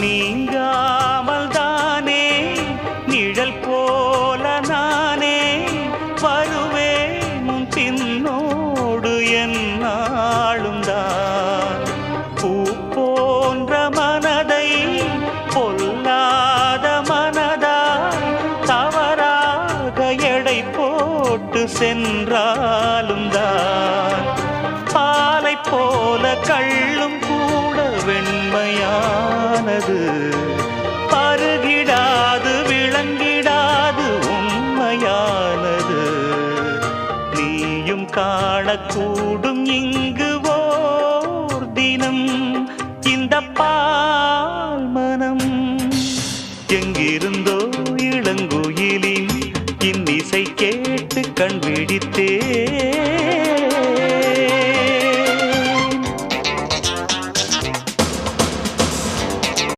நீங்காமல் தானே நிழல் போல நானே வருவேன் உன் பின்னோடு என்னாலும் தான். பூ போன்ற மனதை பொல்லாத மனதாய் தவறாக எடை போட்டு சென்றாலும் தான். பாலை போல கள்ளும் கூட வெண்மையானது, பருகிடாது விளங்கிடாது உண்மையானது. நீயும் காணக்கூடும்